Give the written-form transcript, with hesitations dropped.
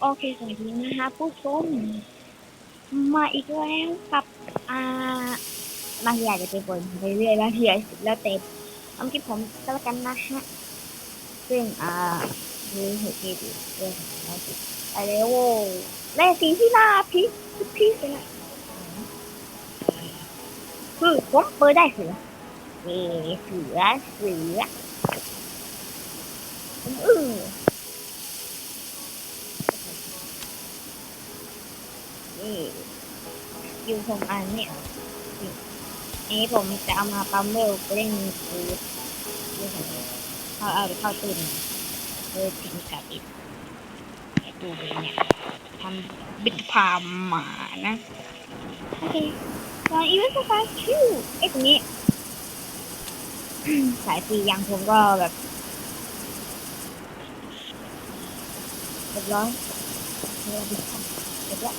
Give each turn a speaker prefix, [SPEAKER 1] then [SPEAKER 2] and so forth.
[SPEAKER 1] โอเคสวัสดีนะคะผู้ชมมาอีกแล้วกับอ่าบางทีอาจจะเป็นบนไปเรื่อยบางทีอาจจะแล้วแต่ความคิดผมก็แล้วกันนะฮะซึ่งดูเหตุการณ์เรื่องของเราสิไปแล้วโว้ยแม่สีที่หน้าพี่ไปนะคือผมเปิดได้เสือเอเสือผมนี่อยู่ผมอันเนี่ยนี่ผมจะเอามาปั๊มเวลไปเล่นคือดูผมเอาไปเข้าตื่นเลยทิ้งกับอีกดูไปเนี่ยทำบิดพามหมานะโอเคตอนอีเวนต์สตาร์ชิวตรงนี้สายตีอย่างผมก็แบบเรียบร้อยเรียบร้อย